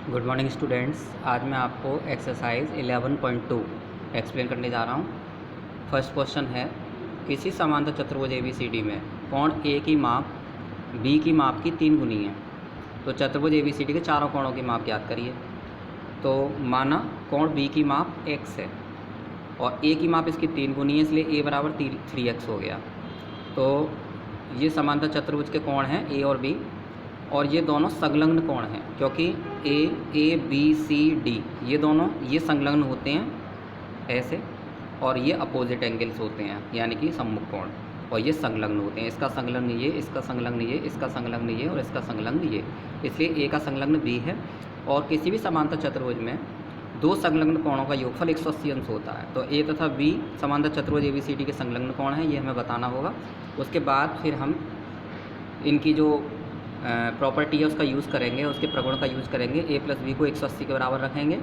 Good morning students. आज मैं आपको एक्सरसाइज 11.2 एक्सप्लेन करने जा रहा हूँ। फर्स्ट क्वेश्चन है, किसी समांतर चतुर्भुज ABCD में कोण A की माप B की माप की 3 गुनी है। तो चतुर्भुज ABCD के चारों कोणों की माप ज्ञात करिए। तो माना कोण B की माप x है और A की माप इसकी 3 गुनी है, इसलिए A बराबर 3x हो गया। तो ये समांतर चतुर्भुज के कोण हैं A और B, और ये दोनों संलग्न कोण हैं क्योंकि ABCD ये दोनों ये संलग्न होते हैं ऐसे, और ये अपोजिट एंगल्स होते हैं यानी कि सम्मुख कोण, और ये संलग्न होते हैं। इसका संलग्न ये, इसका संलग्न ये, इसका संलग्न ये और इसका संलग्न ये, इसलिए A का संलग्न B है। और किसी भी समांतर चतुर्भुज में दो संलग्न कोणों का योगफल 180 अंश होता है। तो A तथा B समांतर चतुर्भुज ABCD के संलग्न कोण हैं, ये हमें बताना होगा। उसके बाद फिर हम इनकी जो प्रॉपर्टी है उसका यूज़ करेंगे, उसके प्रगुण का यूज़ करेंगे। A प्लस बी को 180 के बराबर रखेंगे।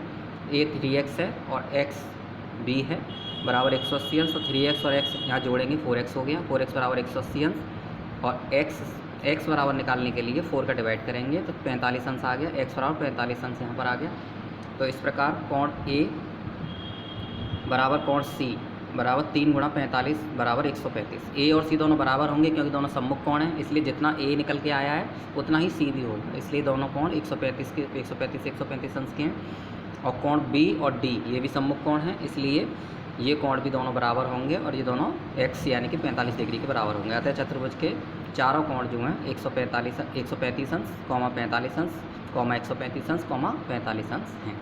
A 3x है और x B है बराबर 180 अंश, तो 3x और x यहाँ जोड़ेंगे 4x हो गया। 4x बराबर 180 अंश, और x बराबर निकालने के लिए 4 का डिवाइड करेंगे तो 45 अंश आ गया। x बराबर 45 अंश यहाँ पर आ गया। तो इस प्रकार कोण A बराबर कोण C बराबर 3 गुणा 45 बराबर 135। A और C दोनों बराबर होंगे क्योंकि दोनों सम्मुख कोण हैं, इसलिए जितना A निकल के आया है उतना ही C भी होगा, इसलिए दोनों कोण 135 अंश के हैं। और कोण B और D ये भी सम्मुख कोण हैं, इसलिए ये कोण भी दोनों बराबर होंगे और ये दोनों x यानी कि 45 डिग्री के बराबर होंगे। अतः चतुर्भुज के चारों कोण जो हैं 135 अंश, 45 अंश, 135 अंश, 45 अंश हैं।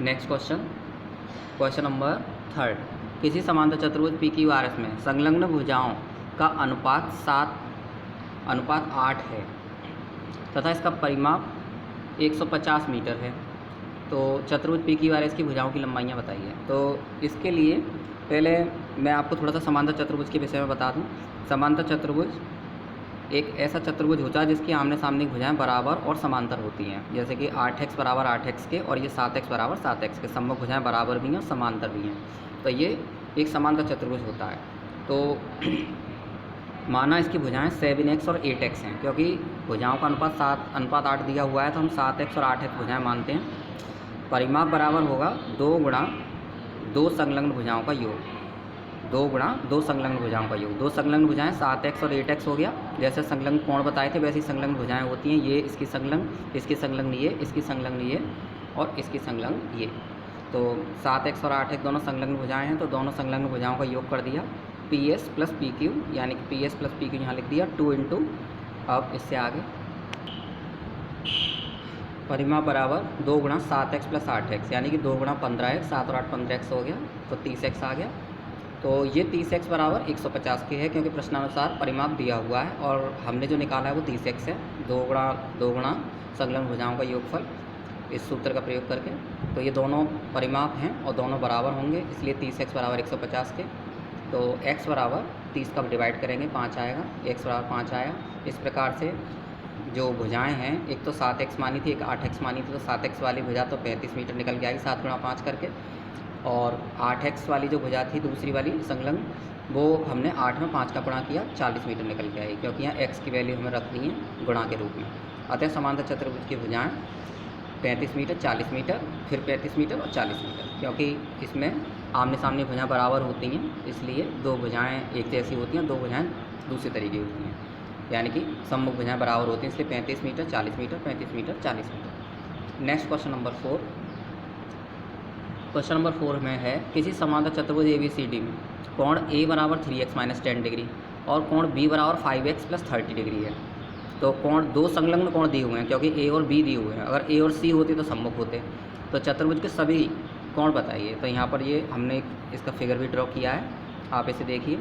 Next question number 3। किसी समांतर चतुर्भुज PQRS में संलग्न भुजाओं का अनुपात 8 है तथा इसका परिमाप 150 मीटर है। तो चतुर्भुज PQRS की भुजाओं की लंबाइयाँ बताइए। तो इसके लिए पहले मैं आपको थोड़ा सा समांतर चतुर्भुज के विषय में बता दूं। समांतर चतुर्भुज एक ऐसा चतुर्भुज होता है जिसकी आमने सामने भुजाएं बराबर और समांतर होती हैं, जैसे कि 8x बराबर 8x के और ये 7x बराबर 7x के सम्मुख भुजाएं बराबर भी हैं और समांतर भी हैं। तो ये एक समांतर चतुर्भुज होता है। तो माना इसकी भुजाएं 7x और 8x हैं, क्योंकि भुजाओं का अनुपात 8 दिया हुआ है तो हम 7x और 8x भुजाएँ मानते हैं। परिमाप बराबर होगा 2 गुणा 2 संलग्न भुजाओं का योग, 2 गुणा 2 संलग्न भुजाओं का योग। 2 संलग्न भुजाएं 7x और 8x हो गया। जैसे संलग्न कोण बताए थे वैसी संलग्न भुजाएं होती हैं। ये इसकी संलग्न, इसकी संलग्न ये, इसकी संलग्न ये और इसकी संलग्न ये। तो 7x और 8x दोनों संलग्न भुजाएं हैं, तो दोनों संलग्न भुजाओं का योग कर दिया PS प्लस PQ, यानी कि PS प्लस PQ यहाँ लिख दिया 2 इंटू, अब इससे आगे परिमाप बराबर 2 गुणा 7x प्लस 8x, यानी कि 2 गुणा 15x, 7 और 8 15x हो गया, तो 30x आ गया। तो ये 30x बराबर 150 के है क्योंकि प्रश्नानुसार परिमाप दिया हुआ है और हमने जो निकाला है वो 30x है। 2 गुणा संलग्न भुजाओं का योगफल, इस सूत्र का प्रयोग करके। तो ये दोनों परिमाप हैं और दोनों बराबर होंगे, इसलिए 30x बराबर 150 के। तो x बराबर 30 का डिवाइड करेंगे 5 आएगा, x बराबर 5 आया। इस प्रकार से जो भुजाएं हैं, एक तो 7x मानी थी, एक 8x मानी थी, तो 7x वाली भुजा तो 35 मीटर निकल के आई 7 गुणा 5 करके, और 8x वाली जो भुजा थी दूसरी वाली संलग्न, वो हमने 8 में 5 का गुणा किया 40 मीटर निकल के आई, क्योंकि यहाँ x की वैल्यू हमें रखनी है गुणा के रूप में। अतः समांतर चतुर्भुज की भुजाएं 35 मीटर, 40 मीटर, फिर 35 मीटर और 40 मीटर, क्योंकि इसमें आमने सामने भुजाएं बराबर होती हैं, इसलिए दो भुजाएं एक जैसी होती हैं, दो भुजाएं दूसरी तरीके की होती हैं, यानी कि सम्मुख भुजाएं बराबर होती हैं, इसलिए 35 metre 40 metre, 35 metre 40 metre. Next question number 4। Question number 4 में है, किसी समांतर चतुर्भुज ABCD में कोण A बराबर 3x माइनस 10 डिग्री और कोण B बराबर 5x प्लस 30 डिग्री है। तो कोण, दो संलग्न कोण दिए हुए हैं क्योंकि A और B दिए हुए हैं। अगर A और C होते तो सम्मुख होते। तो चतुर्भुज के सभी कोण बताइए। तो यहाँ पर ये हमने इसका फिगर भी ड्रॉ किया है, आप इसे देखिए।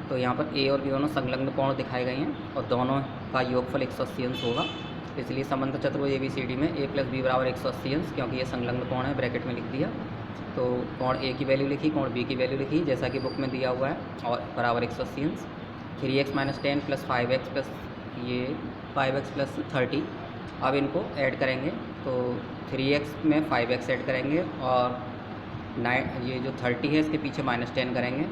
तो यहाँ पर A और B दोनों संलग्न कोण दिखाए गए हैं और दोनों का योगफल 180 अंश होगा, इसलिए समांतर चतुर्भुज ABCD में A प्लस B बराबर 180 अंश, क्योंकि ये संलग्न कोण है, ब्रैकेट में लिख दिया। तो कोण A की वैल्यू लिखी, कोण B की वैल्यू लिखी जैसा कि बुक में दिया हुआ है, और बराबर 180 अंश। 3x minus 10 plus 5x plus ये 5x प्लस 30, अब इनको ऐड करेंगे तो 3x में 5x ऐड करेंगे और ये जो 30 है इसके पीछे माइनस 10 करेंगे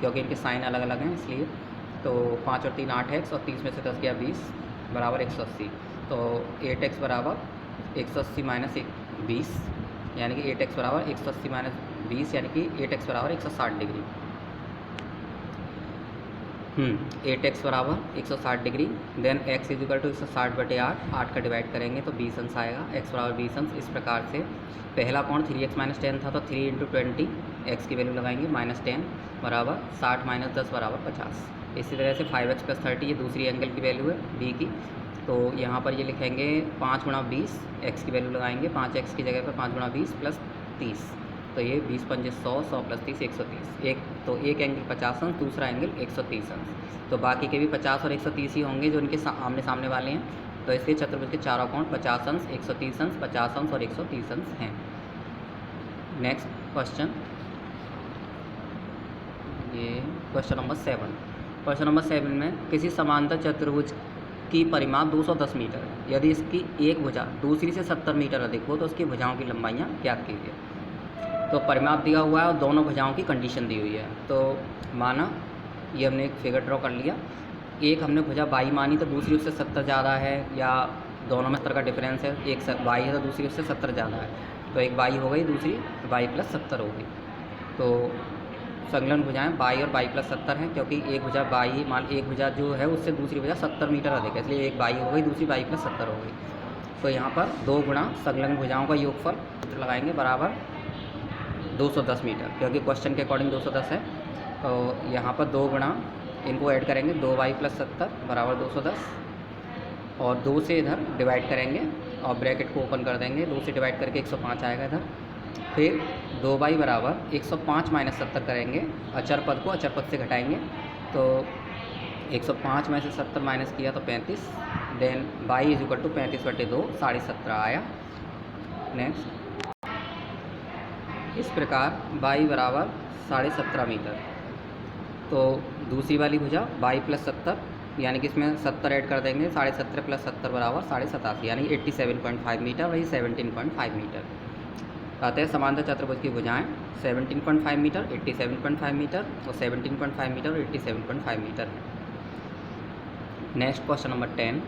क्योंकि इनके साइन अलग अलग हैं, इसलिए। तो 5 और 3 8x और 30 में से 10 गया 20 बराबर 180। तो 8x बराबर 180 माइनस 20 यानी कि 8x बराबर 180 माइनस 20 यानी कि 8x बराबर 160 डिग्री। 8x बराबर 160 degree. Then x is equal to 160/8, 8 का डिवाइड करेंगे तो 20 अंश आएगा। x बराबर 20 अंश। इस प्रकार से पहला कोण 3x माइनस 10 था तो 3 × 20 x की वैल्यू लगाएंगे -10 बराबर 60 माइनस 10 बराबर 50। इसी तरह से 5x + 30 ये दूसरी एंगल की वैल्यू है b की, तो यहाँ पर ये लिखेंगे 5 × 20, x की वैल्यू लगाएंगे 5x की जगह पर 5 × 20 + 30, तो ये 20 × 5 100, 100 + 30 130। तो एक एंगल 50 अंश, दूसरा एंगल 130 अंश। तो बाकी के भी 50 और 130 ही होंगे जो इनके आमने सामने वाले हैं। तो इसलिए चतुर्भुज के चारों कोण 50 अंश, 130 अंश, 50 अंश और 130 अंश हैं। नेक्स्ट क्वेश्चन, ये क्वेश्चन नंबर 7। क्वेश्चन नंबर 7 में किसी समांतर चतुर्भुज की परिमाप 210 मीटर है। यदि इसकी एक भुजा दूसरी से 70 मीटर अधिक हो तो उसकी भुजाओं की लंबाइयाँ ज्ञात कीजिए। तो परिमाप दिया हुआ है और दोनों भुजाओं की कंडीशन दी हुई है। तो माना ये हमने एक फिगर ड्रॉ कर लिया, एक हमने भुजा बाई मानी तो दूसरी उससे 70 ज़्यादा है, या दोनों में 70 का डिफरेंस है, एक बाई है तो दूसरी उससे 70 ज़्यादा है, तो एक बाई हो गई, दूसरी बाई + 70 हो गई। तो संलग्न भुजाएं बाई और बाई + 70 हैं, क्योंकि एक भुजा बाई मान एक भुजा जो है उससे दूसरी भुजा 70 मीटर अधिक है, इसलिए एक बाई हो गई, दूसरी बाई + 70 हो गई। तो यहाँ पर 2 गुणा संलग्न भुजाओं का योगफल सूत्र लगाएंगे बराबर 210 मीटर, क्योंकि क्वेश्चन के अकॉर्डिंग 210 है। तो यहाँ पर 2 गुणा इनको ऐड करेंगे, 2y + 70 बराबर 210, और 2 से इधर डिवाइड करेंगे और ब्रैकेट को ओपन कर देंगे, 2 से डिवाइड करके 105 आएगा इधर। फिर 2y बराबर 105 माइनस 70 करेंगे, अचर पद को अचर पद से घटाएंगे, तो 105 में से 70 माइनस किया तो 35, then y is equal to 35/2 17.5 आया। नेक्स्ट, इस प्रकार y बराबर 17.5 मीटर। तो दूसरी वाली भुजा y + 70 यानी कि इसमें 70 ऐड कर देंगे, 17.5 + 70 बराबर 87.5 यानी 87.5 मीटर, वही 17.5 मीटर। अतः समांतर चतुर्भुज की भुजाएं 17.5 मीटर, 87.5 मीटर और 17.5 मीटर और 87.5 मीटर है। Next question number 10।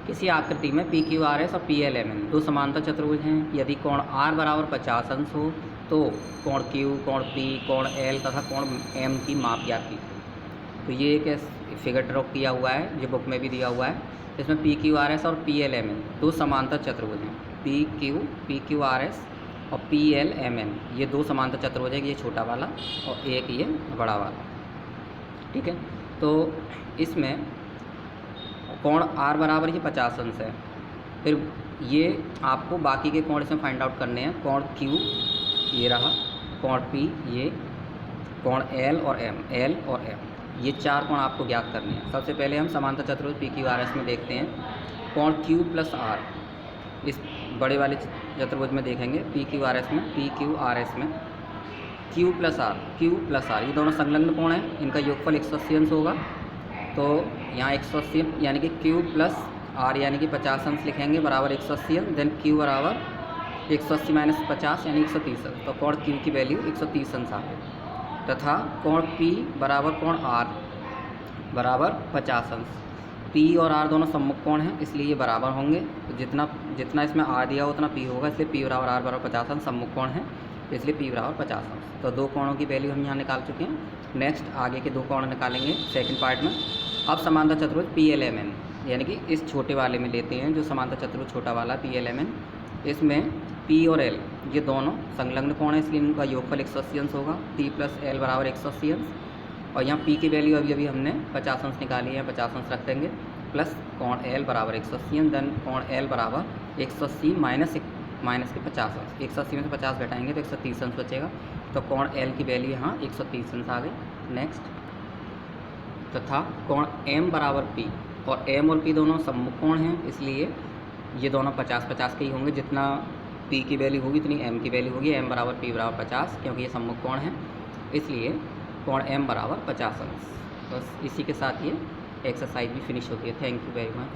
किसी आकृति में PQRS और PLMN दो समांतर चतुर्भुज हैं। यदि कोण R बराबर 50 अंश हो तो कोण Q, कोण P, कोण L तथा कोण M की माप ज्ञात कीजिए। तो ये एक फिगर ड्रॉ किया हुआ है जो बुक में भी दिया हुआ है। इसमें PQRS और PLMN दो समांतर चतुर्भुज हैं। PQRS और PLMN ये दो समांतर चतुर्भुज है, ये छोटा वाला और एक ये बड़ा वाला, ठीक है। तो इसमें कोण R बराबर ये 50 अंश है। फिर ये आपको बाकी के कोण इसमें फाइंड आउट करने हैं। कोण Q ये रहा, कोण P ये, कोण L और M, ये चार कोण आपको ज्ञात करने हैं। सबसे पहले हम समांतर चतुर्भुज PQRS में देखते हैं। कोण Q + R इस बड़े वाले चतुर्भुज में देखेंगे, PQRS में Q + R ये दोनों संलग्न कोण हैं, इनका योगफल 180 अंश होगा। तो यहाँ 180 यानी कि Q + R यानी कि 50 अंश लिखेंगे बराबर 180 अंश। देन Q बराबर 180 माइनस 50 यानी 130 अंश। तो कोण Q की वैल्यू 130 अंश आ गई, तथा कोण P बराबर कोण R बराबर 50 अंश। P और R दोनों सम्मुख कोण हैं, इसलिए ये बराबर होंगे। तो जितना इसमें R दिया उतना P होगा, इसलिए P बराबर R बराबर 50 अंश सम्मुख कोण है, इसलिए P बराबर 50 अंश। तो दो कोणों की वैल्यू हम यहाँ निकाल चुके हैं। नेक्स्ट आगे के दो कोण निकालेंगे सेकंड पार्ट में। अब समांतर चतुर्भुज PLMN यानी कि इस छोटे वाले में लेते हैं, जो समांतर चतुर्भुज छोटा वाला PLMN, इसमें P और L ये दोनों संलग्न कोण है, इसलिए इनका योगफल 180 अंश होगा। P + L बराबर 180 अंश, और यहाँ P की वैल्यू अभी हमने 50 अंश निकाली है, 50 अंश रख देंगे, प्लस कोण L बराबर 180 अंश। देन कोण L बराबर 180 माइनस के 50 अंश, 180 में से 50 घटाएंगे तो 130 अंश बचेगा। तो कोण L की वैल्यू यहाँ 130 अंश आ गई। नेक्स्ट, तथा कोण M बराबर P, और M और P दोनों सम्मुख कोण हैं, इसलिए ये दोनों 50-50 के ही होंगे। जितना P की वैल्यू होगी उतनी M की वैल्यू होगी। M बराबर P बराबर 50, क्योंकि ये सम्मुख कोण है, इसलिए कोण M बराबर 50 अंश। बस इसी के साथ ये एक्सरसाइज भी फिनिश होती है। Thank you very much.